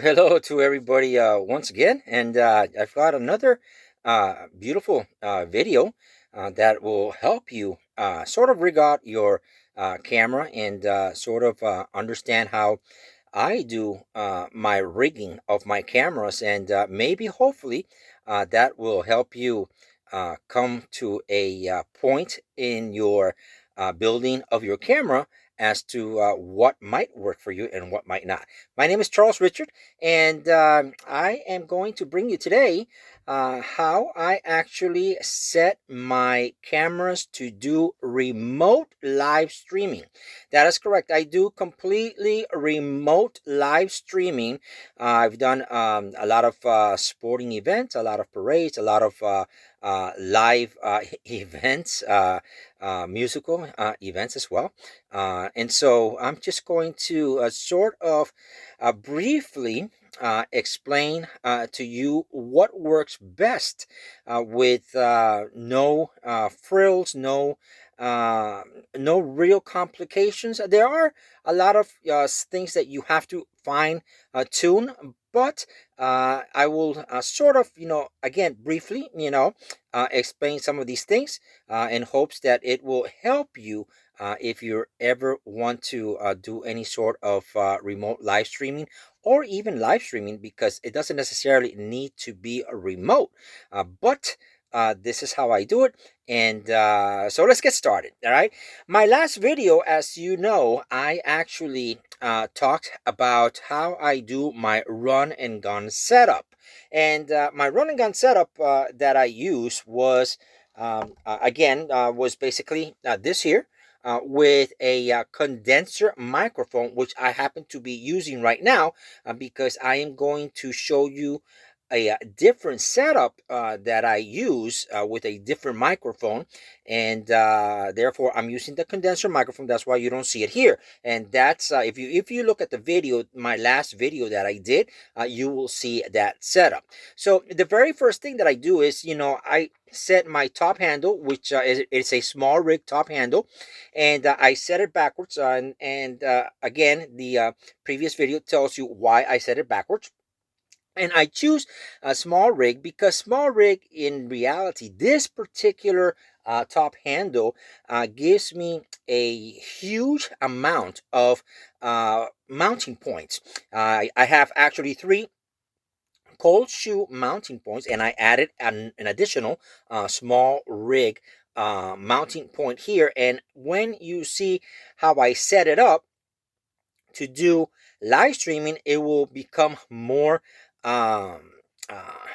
Hello to everybody once again, and I've got another beautiful video that will help you sort of rig out your camera and sort of understand how I do my rigging of my cameras, and maybe hopefully that will help you come to a point in your building of your camera as to what might work for you and what might not. My name is Charles Richard, and I am going to bring you today how I actually set my cameras to do remote live streaming. That is correct. I do completely remote live streaming. I've done a lot of sporting events, a lot of parades, a lot of live events, musical events as well. And so I'm just going to sort of briefly explain to you what works best with no frills, uh, no real complications. There are a lot of things that you have to fine tune, but I will sort of, again, briefly, explain some of these things in hopes that it will help you if you ever want to do any sort of remote live streaming or even live streaming, because it doesn't necessarily need to be a remote. But this is how I do it. And so let's get started. All right. My last video, as you know, I actually talked about how I do my run and gun setup. And my run and gun setup that I use was, again, was basically this here. With a condenser microphone, which I happen to be using right now because I am going to show you a different setup that I use with a different microphone, and therefore I'm using the condenser microphone. That's why you don't see it here, and that's if you look at the video, my last video that I did, you will see that setup. So the very first thing that I do is, I set my top handle, which is a small rig top handle, and I set it backwards. And again, the previous video tells you why I set it backwards. And I choose a small rig because small rig, in reality, this particular top handle gives me a huge amount of mounting points. I have actually three cold shoe mounting points, and I added an additional small rig mounting point here. And when you see how I set it up to do live streaming, it will become more um, uh,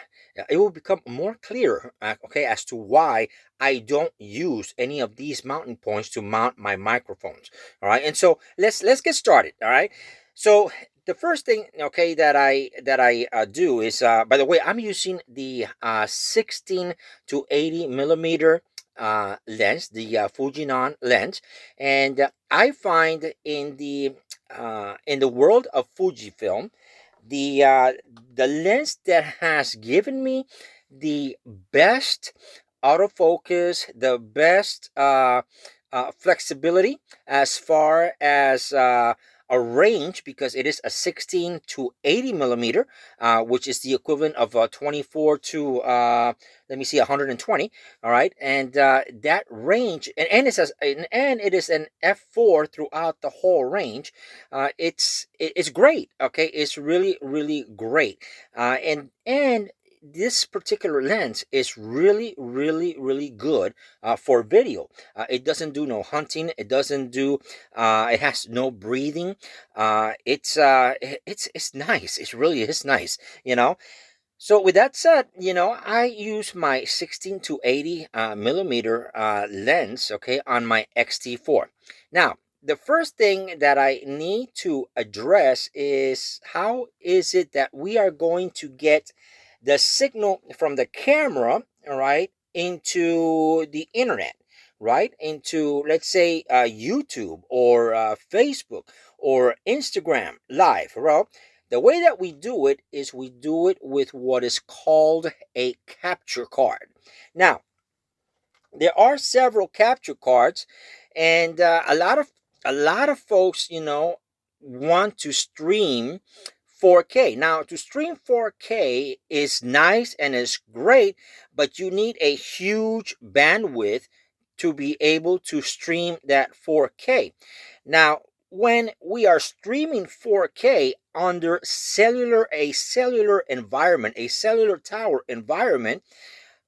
it will become more clear, okay, as to why I don't use any of these mounting points to mount my microphones. All right, and so let's get started. All right, so the first thing, okay, that I do is, by the way, I'm using the 16 to 80 millimeter lens, the Fujinon lens, and I find in the world of Fujifilm, the uh, the lens that has given me the best autofocus, the best flexibility as far as a range, because it is a 16 to 80 millimeter, which is the equivalent of 24 to let me see, 120. All right, and that range, and it is an f4 throughout the whole range. It's great. Okay, it's really really great. And this particular lens is really really really good for video. It doesn't do no hunting. It doesn't do. It has no breathing. It's nice. It really is nice. You know. So with that said, I use my 16 to 80 millimeter lens, okay, on my X-T4. Now, the first thing that I need to address is how is it that we are going to get the signal from the camera, all right, into the internet, right, into, let's say, YouTube or Facebook or Instagram Live. Well, the way that we do it is we do it with what is called a capture card. Now, there are several capture cards, and a lot of folks, want to stream 4K. Now, to stream 4K is nice and is great, but you need a huge bandwidth to be able to stream that 4K. Now, when we are streaming 4K under a cellular environment, a cellular tower environment,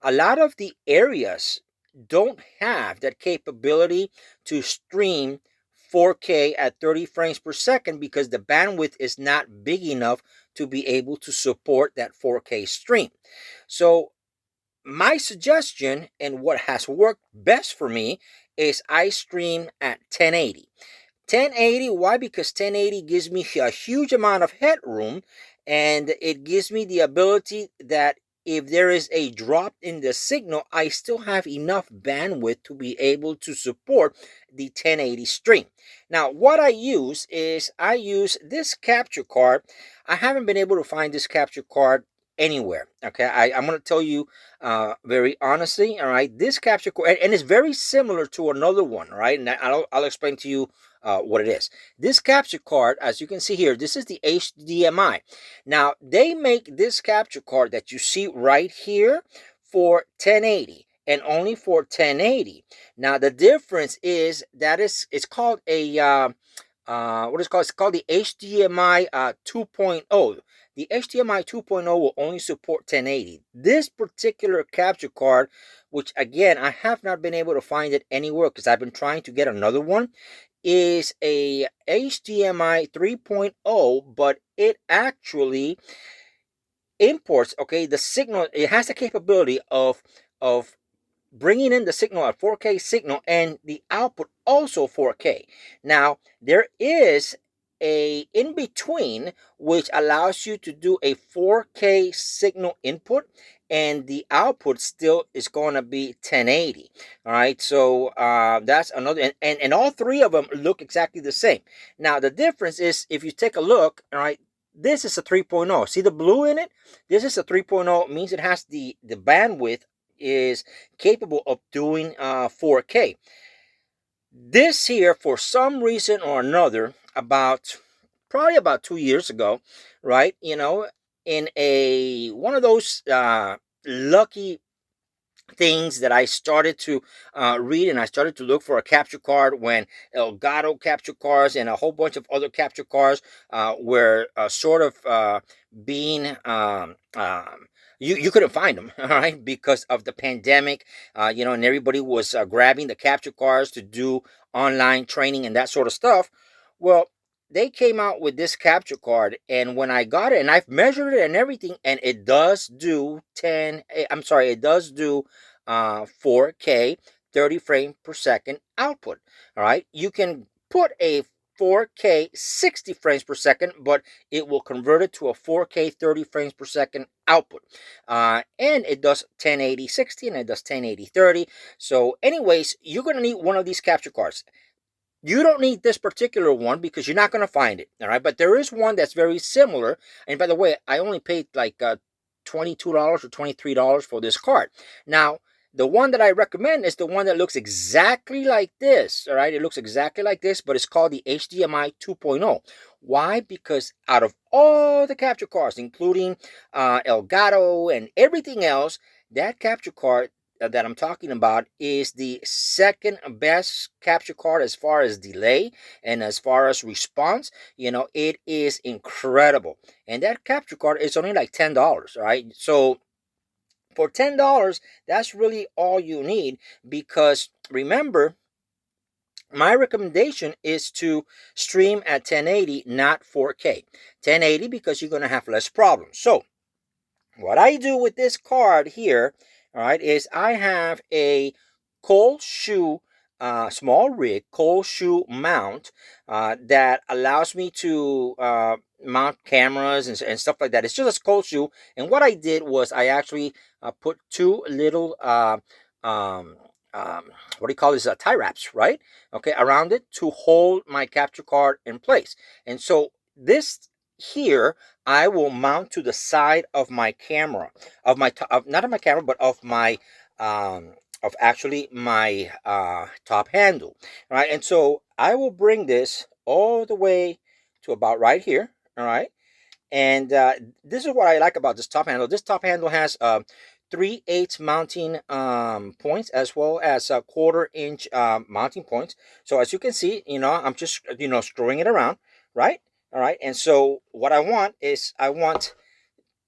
a lot of the areas don't have that capability to stream 4K at 30 frames per second because the bandwidth is not big enough to be able to support that 4K stream. So my suggestion and what has worked best for me is I stream at 1080. 1080, why? Because 1080 gives me a huge amount of headroom, and it gives me the ability that if there is a drop in the signal, I still have enough bandwidth to be able to support the 1080 stream. Now, what I use is I use this capture card. I haven't been able to find this capture card anywhere. Okay, I'm going to tell you very honestly. All right, this capture card, and it's very similar to another one. Right, and I'll explain to you what it is. This capture card, as you can see here, this is the HDMI. Now, they make this capture card that you see right here for 1080 and only for 1080. Now, the difference is that it's called a what is it called? It's called the HDMI 2.0. The HDMI 2.0 will only support 1080. This particular capture card, which again I have not been able to find it anywhere because I've been trying to get another one, is a HDMI 3.0, but it actually imports, okay, the signal. It has the capability of bringing in the signal, a 4K signal, and the output also 4K. Now, there is a in between which allows you to do a 4K signal input, and the output still is going to be 1080. All right, so that's another, and all three of them look exactly the same. Now, the difference is if you take a look, all right, this is a 3.0. See the blue in it? This is a 3.0, means it has the bandwidth is capable of doing 4K. This here, for some reason or another, probably about 2 years ago, right? You know, in a one of those lucky things that I started to read, and I started to look for a capture card when Elgato capture cards and a whole bunch of other capture cards were sort of being you couldn't find them, all right, because of the pandemic, you know, and everybody was grabbing the capture cards to do online training and that sort of stuff. Well, they came out with this capture card, and when I got it, and I've measured it and everything, and it does do 4K 30 frame per second output. All right, you can put a 4K 60 frames per second, but it will convert it to a 4K 30 frames per second output. And it does 1080 60 and it does 1080 30. So anyways, you're going to need one of these capture cards. You don't need this particular one because you're not going to find it. All right, but there is one that's very similar. And by the way, I only paid like $22 or $23 for this card. Now, the one that I recommend is the one that looks exactly like this. All right, it looks exactly like this, but it's called the HDMI 2.0. Why? Because out of all the capture cards, including Elgato and everything else, that capture card that I'm talking about is the second best capture card as far as delay and as far as response. You know, it is incredible. And that capture card is only like $10, right? So for $10, that's really all you need, because remember, my recommendation is to stream at 1080, not 4K. 1080 because you're going to have less problems. So what I do with this card here, all right, is I have a cold shoe, small rig, cold shoe mount that allows me to mount cameras and stuff like that. It's just a cold shoe. And what I did was I actually put two little, what do you call this, tie wraps, right? Okay, around it to hold my capture card in place. And so this here I will mount to the side of my camera, of my not of my camera, but of my of actually my top handle. All right, and so I will bring this all the way to about right here. All right, And this is what I like about this top handle. This top handle has 3/8 mounting points, as well as a 1/4 inch mounting points. So as you can see, I'm just screwing it around, right? All right. And so what I want is, I want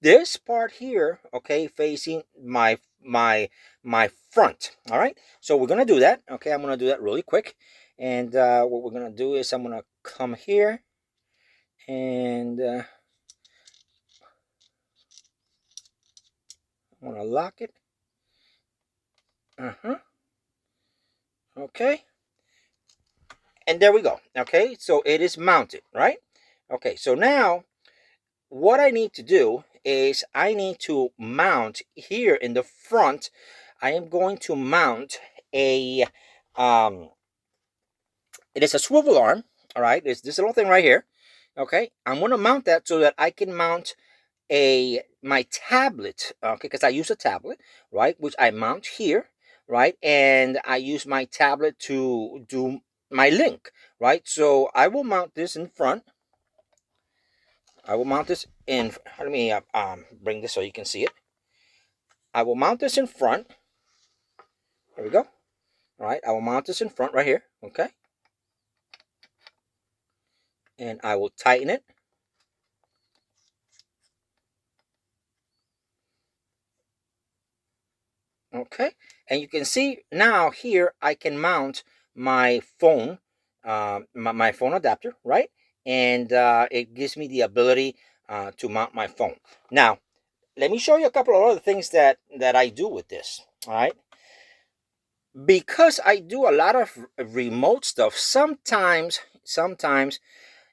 this part here, okay, facing my front. All right. So we're gonna do that. Okay, I'm gonna do that really quick. And what we're gonna do is, I'm gonna come here, and I'm gonna lock it. Okay. And there we go. Okay, so it is mounted, right? Okay, so now what I need to do is, I need to mount here in the front. I am going to mount a it is a swivel arm. All right, it's this little thing right here. Okay, I'm going to mount that so that I can mount my tablet. Okay, because I use a tablet, right, which I mount here, right, and I use my tablet to do my link, right. So I will mount this in front. I will mount this in. Let me bring this so you can see it. I will mount this in front. There we go. All right, I will mount this in front right here. Okay, and I will tighten it. Okay, and you can see now here I can mount my phone, my phone adapter, right? And it gives me the ability to mount my phone. Now, let me show you a couple of other things that I do with this. All right, because I do a lot of remote stuff. Sometimes,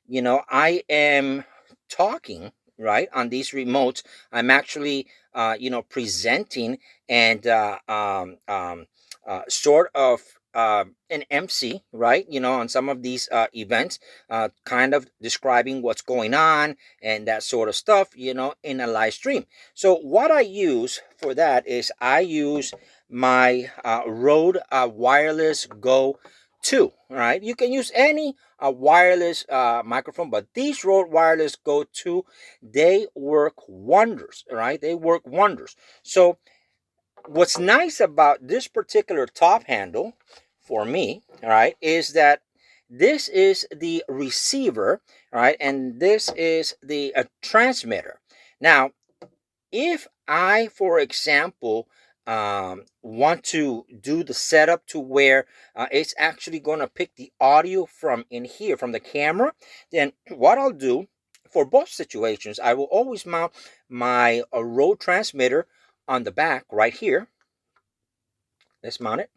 I am talking, right, on these remotes. I'm actually, presenting, and sort of an MC, right, on some of these events, kind of describing what's going on and that sort of stuff, in a live stream. So what I use for that is, I use my Rode Wireless Go 2. All right, you can use any wireless microphone, but these Rode Wireless Go 2, they work wonders. All right, they work wonders. So what's nice about this particular top handle for me, all right, is that this is the receiver, all right, and this is the transmitter. Now, if I, for example, want to do the setup to where it's actually going to pick the audio from in here, from the camera, then what I'll do for both situations, I will always mount my Rode transmitter on the back right here. Let's mount it.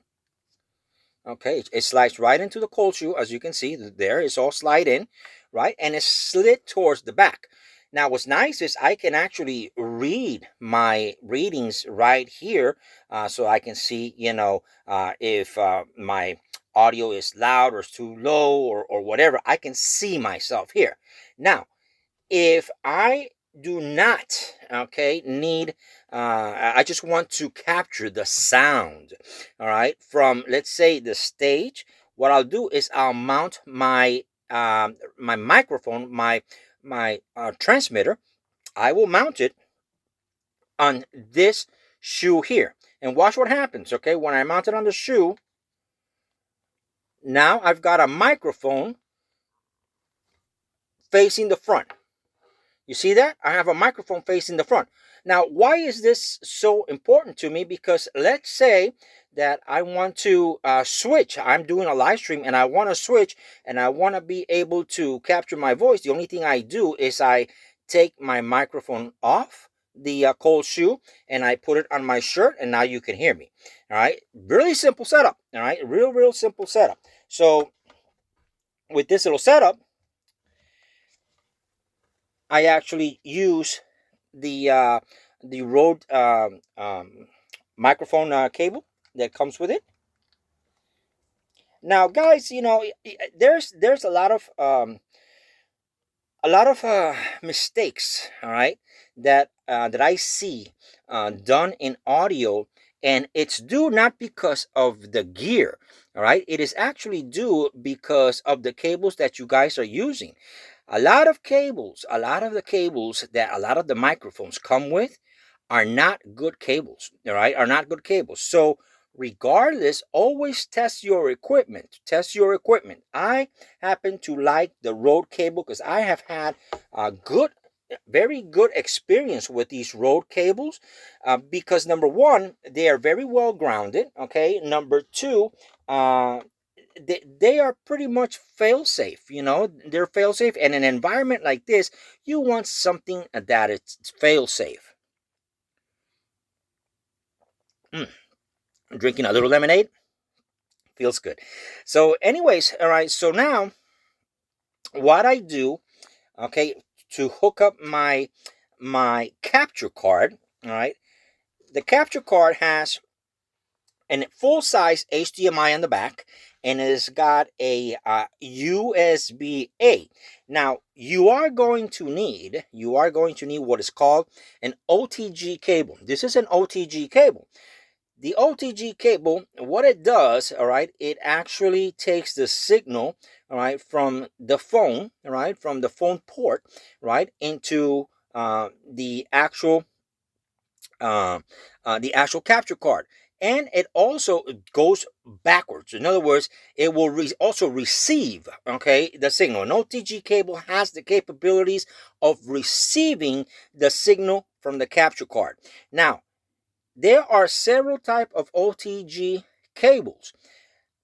Okay, it slides right into the cold shoe. As you can see there, it's all slide in, right, and it's slid towards the back. Now what's nice is, I can actually read my readings right here, so I can see, if my audio is loud or is too low, or whatever. I can see myself here. Now, if I do not, okay, need, I just want to capture the sound, all right, from, let's say, the stage, what I'll do is, I'll mount my my microphone, my transmitter. I will mount it on this shoe here, and watch what happens. Okay, when I mount it on the shoe, now I've got a microphone facing the front. You see that? I have a microphone facing the front. Now, why is this so important to me? Because let's say that I want to switch. I'm doing a live stream, and I want to switch, and I want to be able to capture my voice. The only thing I do is, I take my microphone off the cold shoe, and I put it on my shirt, and now you can hear me. All right, really simple setup. All right, real simple setup. So with this little setup, I actually use the Rode microphone cable that comes with it. Now, guys, there's a lot of mistakes, all right, that I see done in audio, and it's due not because of the gear, all right. It is actually due because of the cables that you guys are using. A lot of cables, a lot of the cables that a lot of the microphones come with are not good cables, all right? Are not good cables. So, regardless, always test your equipment. Test your equipment. I happen to like the Rode cable because I have had a good, very good experience with these Rode cables because number one, they are very well grounded. Okay. Number two, uh, they are pretty much fail safe. You know, they're fail safe. And in an environment like this, you want something that is fail safe. Mm, drinking a little lemonade feels good. So, anyways, all right. So now, what I do, okay, to hook up my capture card, all right. The capture card has a full size HDMI on the back, and it's got a USB A. Now you are going to need what is called an OTG cable. This is an OTG cable. The OTG cable, what it does, all right, it actually takes the signal, all right, from the phone, all right, from the phone port, right, into uh, the actual capture card, and it also goes backwards. In other words, it will also receive, okay, the signal. An OTG cable has the capabilities of receiving the signal from the capture card. Now, there are several type of OTG cables.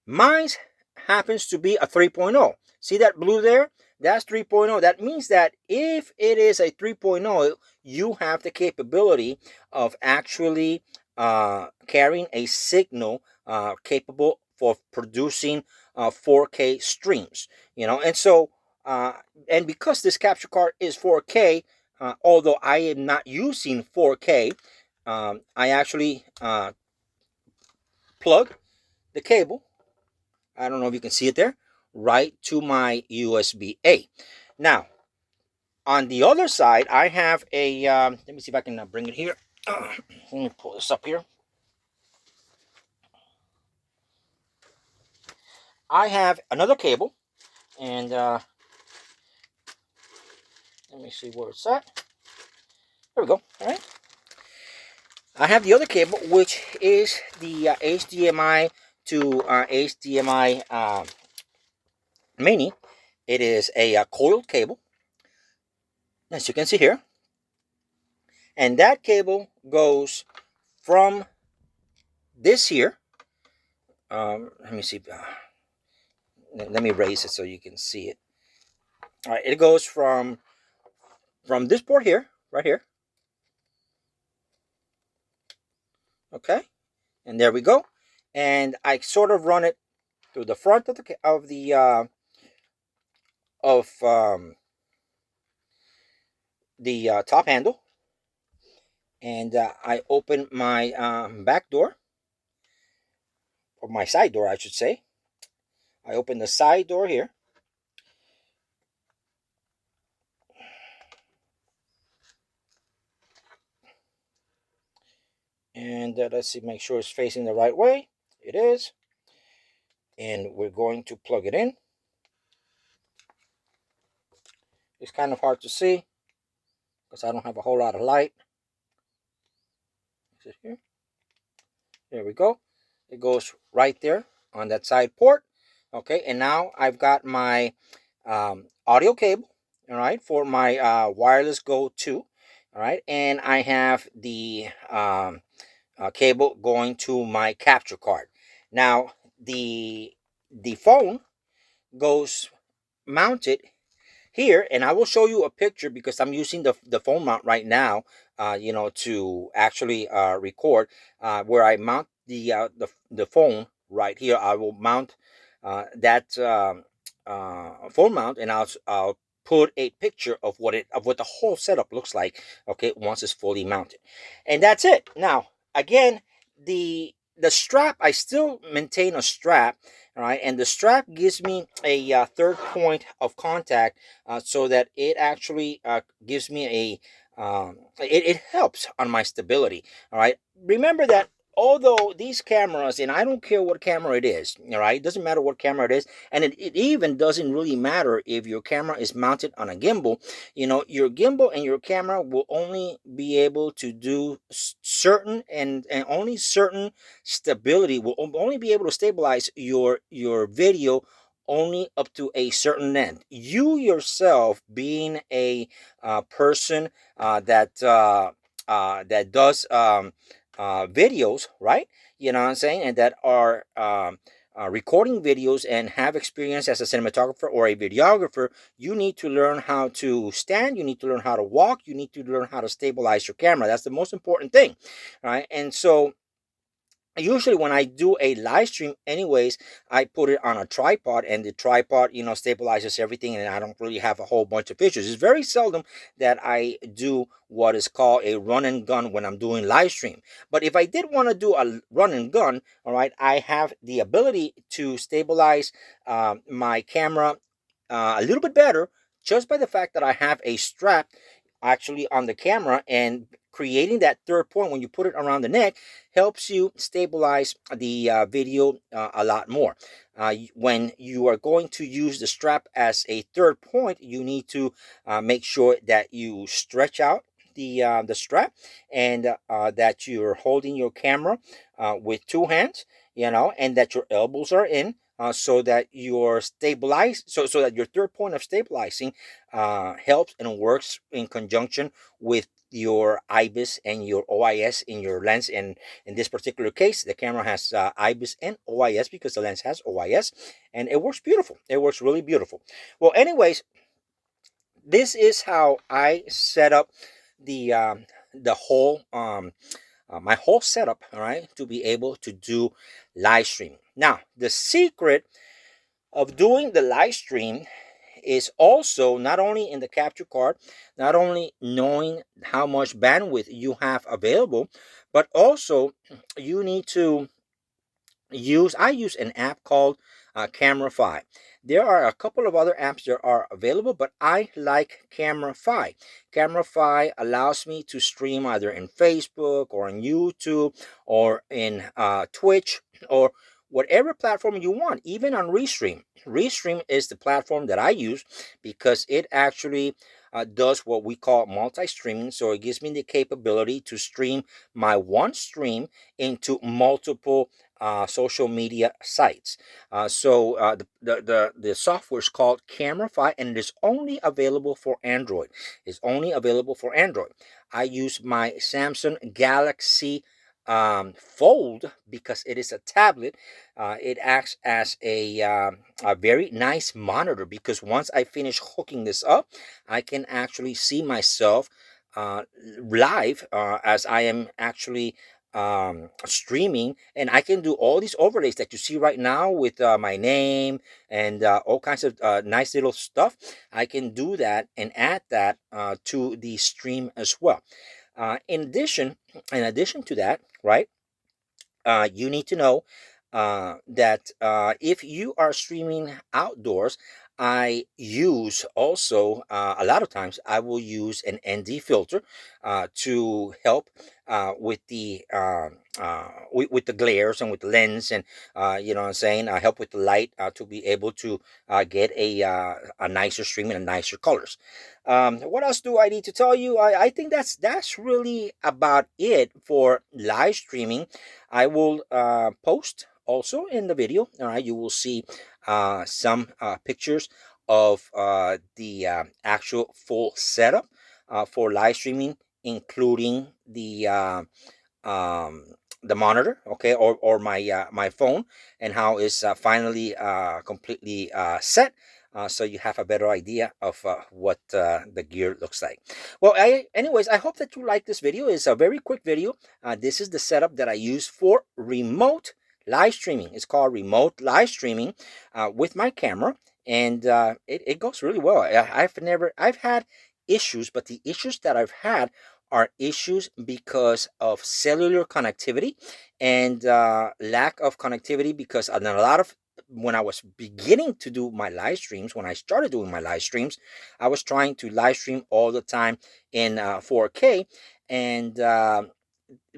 Mine happens to be a 3.0. See that blue there? That's 3.0. That means that if it is a 3.0, you have the capability of actually carrying a signal capable for producing 4K streams. You know, and so and because this capture card is 4K, although I am not using 4K, I actually plug the cable. I don't know if you can see it there, right to my USB A. Now, on the other side, I have a, let me see if I can bring it here. Let me pull this up here. I have another cable, and let me see where it's at. There we go. All right. I have the other cable, which is the HDMI to HDMI mini. It is a coiled cable, as you can see here. And that cable goes from this here. Let me see. Let me raise it so you can see it. All right, it goes from this port here, right here. Okay, and there we go. And I sort of run it through the front of the top handle, and I open my back door, or my side door, I should say. I open the side door here. And let's see, make sure it's facing the right way. It is. And we're going to plug it in. It's kind of hard to see because I don't have a whole lot of light. Is it here? There we go. It goes right there on that side port. Okay, and now I've got my audio cable, all right, for my wireless Go 2, all right, and I have the cable going to my capture card. Now, the phone goes mounted here, and I will show you a picture because I'm using the phone mount right now, you know, to actually record, where I mount the phone right here. I will mount that phone mount, and I'll put a picture of what the whole setup looks like, okay, once it's fully mounted. And that's it. Now, again, the strap, I still maintain a strap, all right, and the strap gives me a third point of contact, so that it actually gives me a it helps on my stability. All right, remember that although these cameras, and I don't care what camera it is, all right, it doesn't matter what camera it is, and it even doesn't really matter if your camera is mounted on a gimbal. Your gimbal and your camera will only be able to do certain, and only certain stability, will only be able to stabilize your video only up to a certain end. You yourself, being a person that does videos, right? You know what I'm saying, and that are recording videos and have experience as a cinematographer or a videographer, you need to learn how to stand, you need to learn how to walk, you need to learn how to stabilize your camera. That's the most important thing, right? And so usually when I do a live stream anyways, I put it on a tripod, and the tripod stabilizes everything, and I don't really have a whole bunch of pictures. It's very seldom that I do what is called a run and gun when I'm doing live stream. But if I did want to do a run and gun, all right, I have the ability to stabilize my camera a little bit better, just by the fact that I have a strap actually on the camera, and creating that third point when you put it around the neck helps you stabilize the video a lot more. When you are going to use the strap as a third point, you need to make sure that you stretch out the strap, and that you're holding your camera with two hands, and that your elbows are in, so that your so that your third point of stabilizing helps and works in conjunction with your IBIS and your OIS in your lens. And in this particular case, the camera has IBIS and OIS because the lens has OIS, and it works beautiful. It works really beautiful. Well, anyways, this is how I set up the whole my whole setup, all right, to be able to do live streaming. Now, the secret of doing the live stream is also not only in the capture card, not only knowing how much bandwidth you have available, but also you need to I use an app called Camera-Fi. There are a couple of other apps that are available, but I like Camera-Fi. Camera-Fi allows me to stream either in Facebook or on YouTube or in Twitch or whatever platform you want, even on Restream. Restream is the platform that I use because it actually does what we call multi-streaming. So it gives me the capability to stream my one stream into multiple social media sites. The software is called Camera-Fi, and it is only available for Android. It's only available for Android. I use my Samsung Galaxy Fold because it is a tablet. It acts as a very nice monitor, because once I finish hooking this up, I can actually see myself live as I am actually streaming, and I can do all these overlays that you see right now with my name and all kinds of nice little stuff. I can do that and add that to the stream as well. In addition to that, right, you need to know that if you are streaming outdoors, I use also a lot of times I will use an ND filter to help with the glares and with the lens, and you know what I'm saying, help with the light to be able to get a nicer stream and nicer colors. What else do I need to tell you? I think that's really about it for live streaming. I will post also in the video. All right, you will see some pictures of the actual full setup for live streaming, including um, the monitor, okay, or my phone, and how it's finally completely set. So you have a better idea of what the gear looks like. Well, anyways, I hope that you like this video. It's a very quick video. This is the setup that I use for remote live streaming. It's called remote live streaming with my camera, and it goes really well. I've had issues, but the issues that I've had are issues because of cellular connectivity and lack of connectivity, because a lot of when I was beginning to do my live streams, when I started doing my live streams, I was trying to live stream all the time in 4K, and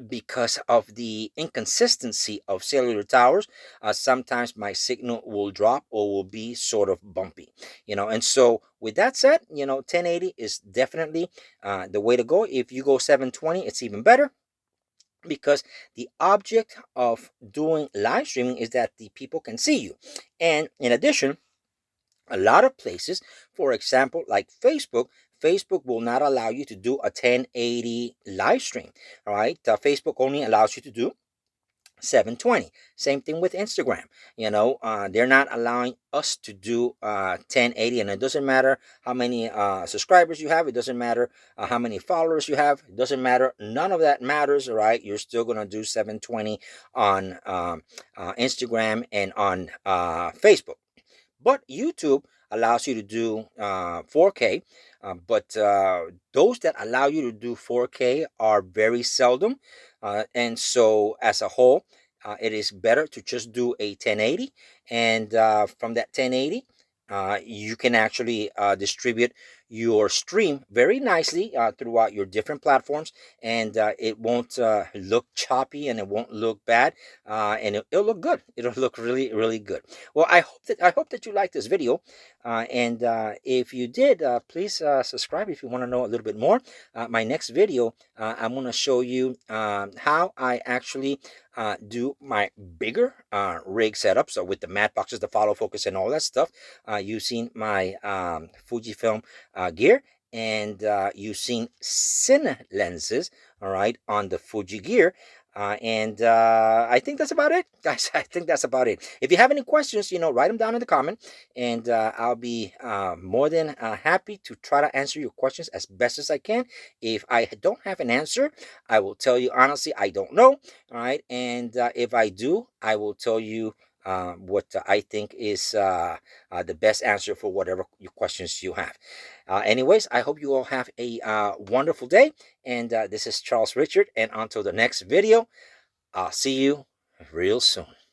because of the inconsistency of cellular towers, sometimes my signal will drop or will be sort of bumpy, and so with that said, 1080 is definitely the way to go. If you go 720, it's even better, because the object of doing live streaming is that the people can see you. And in addition, a lot of places, for example, like Facebook will not allow you to do a 1080 live stream. All right, Facebook only allows you to do 720. Same thing with Instagram. They're not allowing us to do 1080, and it doesn't matter how many subscribers you have. It doesn't matter how many followers you have. It doesn't matter. None of that matters. Right? You're still gonna do 720 on Instagram and on Facebook. But YouTube allows you to do 4K. But those that allow you to do 4K are very seldom. And so, as a whole, it is better to just do a 1080. And from that 1080, you can actually distribute your stream very nicely throughout your different platforms, and it won't look choppy, and it won't look bad, and it'll look good. It'll look really, really good. Well, I hope that you liked this video, and if you did, please subscribe if you want to know a little bit more. My next video, I'm going to show you how I actually do my bigger rig setup, so with the matte boxes, the follow focus, and all that stuff, using my Fujifilm gear, and using cine lenses, all right, on the Fuji gear. And I think that's about it, guys. I think that's about it. If you have any questions, write them down in the comment, and I'll be more than happy to try to answer your questions as best as I can. If I don't have an answer, I will tell you honestly, I don't know. All right, and if I do, I will tell you what I think is the best answer for whatever your questions you have. Anyways, I hope you all have a wonderful day. And this is Charles Richard. And until the next video, I'll see you real soon.